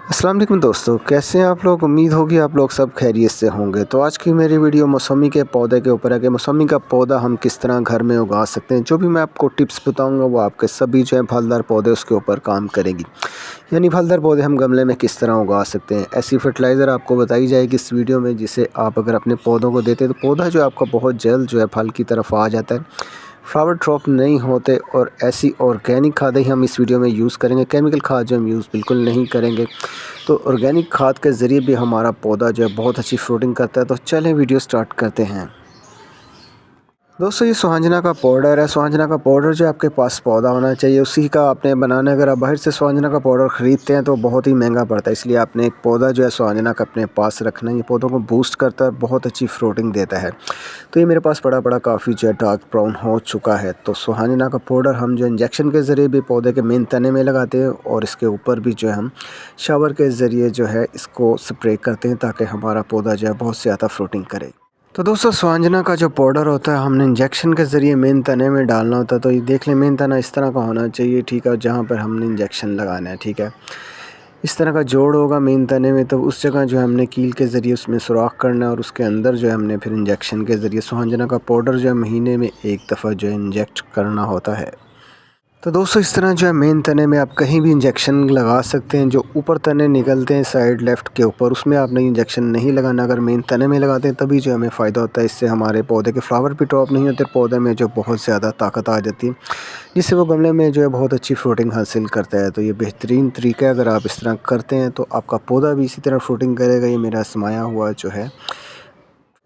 अस्सलाम वालेकुम दोस्तों, कैसे हैं आप लोग। उम्मीद होगी आप लोग सब खैरियत से होंगे। तो आज की मेरी वीडियो मौसमी के पौधे के ऊपर है कि मौसमी का पौधा हम किस तरह घर में उगा सकते हैं। जो भी मैं आपको टिप्स बताऊंगा वो आपके सभी जो है फलदार पौधे उसके ऊपर काम करेंगी। यानी फलदार पौधे हम गमले में किस तरह उगा सकते हैं। ऐसी फर्टिलाइज़र आपको बताई जाएगी इस वीडियो में, जिसे आप अगर अपने पौधों को देते हैं तो पौधा जो आपका बहुत जल्द जो है फल की तरफ आ जाता है, फ्लावर ड्रॉप नहीं होते। और ऐसी ऑर्गेनिक खादें ही हम इस वीडियो में यूज़ करेंगे। केमिकल खाद जो हम यूज़ बिल्कुल नहीं करेंगे। तो ऑर्गेनिक खाद के ज़रिए भी हमारा पौधा जो है बहुत अच्छी फ्रूटिंग करता है। तो चलें वीडियो स्टार्ट करते हैं। दोस्तों ये सुहांजना का पाउडर है। सुहांजना का पाउडर जो आपके पास पौधा होना चाहिए उसी का आपने बनाना है। अगर आप बाहर से सुहांजना का पाउडर ख़रीदते हैं तो बहुत ही महंगा पड़ता है, इसलिए आपने एक पौधा जो है सुहांजना का अपने पास रखना है। ये पौधों को बूस्ट करता है, बहुत अच्छी फ्रूटिंग देता है। तो ये मेरे पास पड़ा काफ़ी जो है डार्क ब्राउन हो चुका है। तो सुहांजना का पाउडर हम जो इंजेक्शन के ज़रिए भी पौधे के मेन तने में लगाते हैं और इसके ऊपर भी जो है हम शावर के ज़रिए जो है इसको स्प्रे करते हैं ताकि हमारा पौधा जो है बहुत ज़्यादा फ्रूटिंग करे। तो दोस्तों सुहांजना का जो पाउडर होता है हमने इंजेक्शन के ज़रिए मेन तने में डालना होता है। तो ये देख लें मेन तना इस तरह का होना चाहिए, ठीक है, जहाँ पर हमने इंजेक्शन लगाना है, ठीक है। इस तरह का जोड़ होगा मेन तने में, तो उस जगह जो है हमने कील के ज़रिए उसमें सुराख करना है और उसके अंदर जो है हमने फिर इंजेक्शन के ज़रिए सुहांजना का पाउडर जो है महीने में एक दफ़ा जो है इंजेक्ट करना होता है। तो दोस्तों इस तरह जो है मेन तने में आप कहीं भी इंजेक्शन लगा सकते हैं। जो ऊपर तने निकलते हैं साइड लेफ़्ट के ऊपर, उसमें आपने इंजेक्शन नहीं लगाना। अगर मेन तने में लगाते हैं तभी जो हमें फ़ायदा होता है। इससे हमारे पौधे के फ्लावर भी टॉप नहीं होते, पौधे में जो बहुत ज़्यादा ताकत आ जाती है, जिससे वो गमले में जो है बहुत अच्छी फ्रूटिंग हासिल करता है। तो ये बेहतरीन तरीका है, अगर आप इस तरह करते हैं तो आपका पौधा भी इसी तरह फ्रूटिंग करेगा। ये मेरा आजमाया हुआ जो है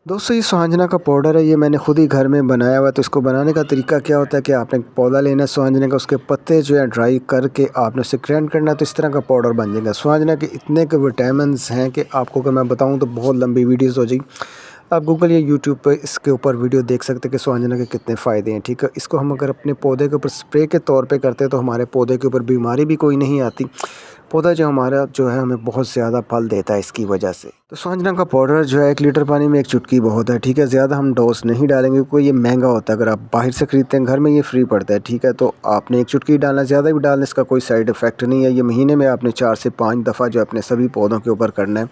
दोस्तों ये सुहांजना का पाउडर है, ये मैंने खुद ही घर में बनाया हुआ है। तो इसको बनाने का तरीका क्या होता है कि आपने एक पौधा लेना है सुहांजने का, उसके पत्ते जो है ड्राई करके आपने उसे ग्राइंड करना है, तो इस तरह का पाउडर बन जाएगा। सुहांजना के इतने के विटामिन्स हैं कि आपको अगर मैं बताऊं तो बहुत लंबी वीडियोस हो जाएगी। आप गूगल या यूट्यूब पर इसके ऊपर वीडियो देख सकते हैं कि सुहांजना के कितने फ़ायदे हैं, ठीक है। इसको हम अगर अपने पौधे के ऊपर स्प्रे के तौर पे करते हैं तो हमारे पौधे के ऊपर बीमारी भी कोई नहीं आती। पौधा जो हमारा जो है हमें बहुत ज़्यादा फल देता है इसकी वजह से। तो सुहांजना का पाउडर जो है 1 लीटर पानी में 1 चुटकी बहुत है, ठीक है। ज़्यादा हम डोज नहीं डालेंगे क्योंकि ये महंगा होता है। अगर आप बाहर से ख़रीदते हैं, घर में ये फ्री पड़ता है, ठीक है। तो आपने 1 चुटकी डालना, ज़्यादा भी डालने इसका कोई साइड इफ़ेक्ट नहीं है। ये महीने में आपने 4 से 5 दफ़ा जो अपने सभी पौधों के ऊपर करना है।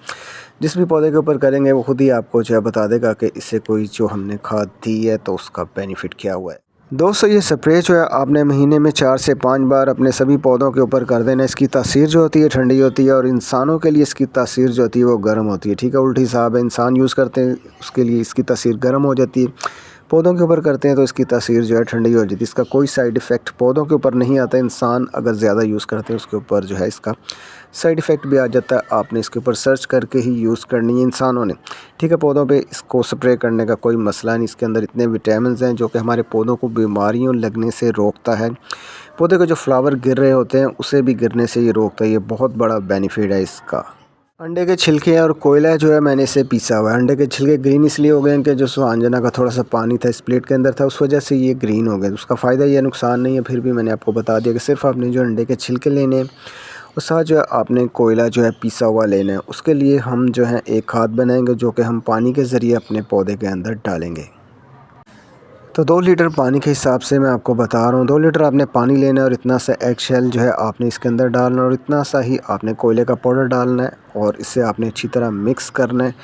जिस भी पौधे के ऊपर करेंगे वो खुद ही आपको जो है बता देगा कि इससे कोई जो हमने खाद दी है तो उसका बेनिफिट क्या हुआ है। दोस्तों ये स्प्रे जो है आपने महीने में 4 से 5 बार अपने सभी पौधों के ऊपर कर देना। इसकी तासीर जो होती है ठंडी होती है और इंसानों के लिए इसकी तासीर जो होती है वो गर्म होती है, ठीक है। उल्टी हिसाब है, इंसान यूज़ करते हैं उसके लिए इसकी तासीर गर्म हो जाती है, पौधों के ऊपर करते हैं तो इसकी तासीर जो है ठंडी हो जाती है। इसका कोई साइड इफ़ेक्ट पौधों के ऊपर नहीं आता। इंसान अगर ज़्यादा यूज़ करते हैं उसके ऊपर जो है इसका साइड इफ़ेक्ट भी आ जाता है। आपने इसके ऊपर सर्च करके ही यूज़ करनी है इंसानों ने, ठीक है। पौधों पे इसको स्प्रे करने का कोई मसला नहीं। इसके अंदर इतने विटामिन्स हैं जो कि हमारे पौधों को बीमारियों लगने से रोकता है। पौधे के जो फ्लावर गिर रहे होते हैं उसे भी गिरने से ये रोकता है। ये बहुत बड़ा बेनिफिट है इसका। अंडे के छिलके और कोयला जो है मैंने इसे पीसा हुआ है। अंडे के छिलके ग्रीन इसलिए हो गए हैं कि जो सुहांजना का थोड़ा सा पानी था इस प्लेट के अंदर था, उस वजह से ये ग्रीन हो गए। उसका फ़ायदा या नुकसान नहीं है, फिर भी मैंने आपको बता दिया कि सिर्फ आपने जो अंडे के छिलके लेने हैं और साथ जो है आपने कोयला जो है पीसा हुआ लेना है। उसके लिए हम जो है एक खाद बनाएंगे जो कि हम पानी के ज़रिए अपने पौधे के अंदर डालेंगे। तो 2 लीटर पानी के हिसाब से मैं आपको बता रहा हूँ। 2 लीटर आपने पानी लेना है और इतना सा एग शेल जो है आपने इसके अंदर डालना है और इतना सा ही आपने कोयले का पाउडर डालना है और इसे आपने अच्छी तरह मिक्स करना है।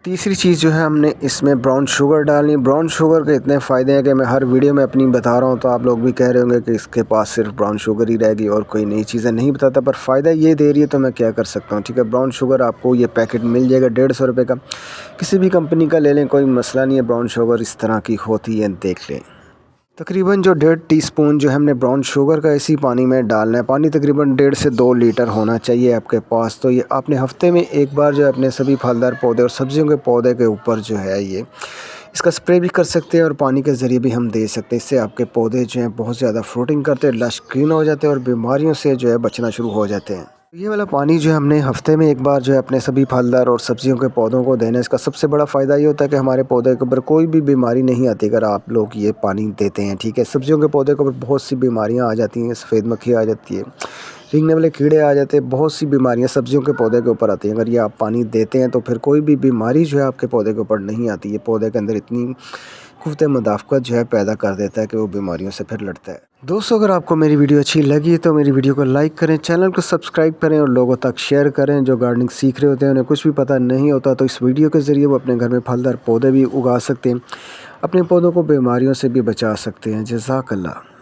तीसरी चीज़ जो है हमने इसमें ब्राउन शुगर डालनी है। ब्राउन शुगर के इतने फ़ायदे हैं कि मैं हर वीडियो में अपनी बता रहा हूँ, तो आप लोग भी कह रहे होंगे कि इसके पास सिर्फ ब्राउन शुगर ही रहेगी और कोई नई चीज़ें नहीं बताता, पर फ़ायदा ये दे रही है तो मैं क्या कर सकता हूँ, ठीक है। ब्राउन शुगर आपको ये पैकेट मिल जाएगा 150 रुपये का, किसी भी कंपनी का ले लें, कोई मसला नहीं है। ब्राउन शुगर इस तरह की होती है, देख लें। तकरीबन जो 1.5 टीस्पून जो है हमने ब्राउन शुगर का इसी पानी में डालना है। पानी तकरीबन 1.5 से 2 लीटर होना चाहिए आपके पास। तो ये आपने हफ्ते में एक बार जो है अपने सभी फलदार पौधे और सब्जियों के पौधे के ऊपर जो है ये इसका स्प्रे भी कर सकते हैं और पानी के ज़रिए भी हम दे सकते हैं। इससे आपके पौधे जो हैं बहुत ज़्यादा फ्रूटिंग करते हैं, लश ग्रीन हो जाते हैं और बीमारियों से जो है बचना शुरू हो जाते हैं। ये वाला पानी जो है हमने हफ्ते में एक बार जो है अपने सभी फलदार और सब्जियों के पौधों को देना है। इसका सबसे बड़ा फ़ायदा ये होता है कि हमारे पौधे के ऊपर कोई भी बीमारी नहीं आती अगर आप लोग ये पानी देते हैं, ठीक है। सब्जियों के पौधे के ऊपर बहुत सी बीमारियां आ जाती हैं, सफ़ेद मक्खी आ जाती है, रेंगने वाले कीड़े आ जाते हैं, बहुत सी बीमारियां सब्जियों के पौधे के ऊपर आती हैं। अगर ये आप पानी देते हैं तो फिर कोई भी बीमारी जो है आपके पौधे के ऊपर नहीं आती। ये पौधे के अंदर इतनी क़ुव्वत मुदाफ़क़त जो है पैदा कर देता है कि वो बीमारियों से फिर लड़ता है। दोस्तों अगर आपको मेरी वीडियो अच्छी लगी तो मेरी वीडियो को लाइक करें, चैनल को सब्सक्राइब करें और लोगों तक शेयर करें। जो गार्डनिंग सीख रहे होते हैं उन्हें कुछ भी पता नहीं होता, तो इस वीडियो के ज़रिए वो अपने घर में फलदार पौधे भी उगा सकते हैं, अपने पौधों को बीमारियों से भी बचा सकते हैं। जज़ाकल्लाह।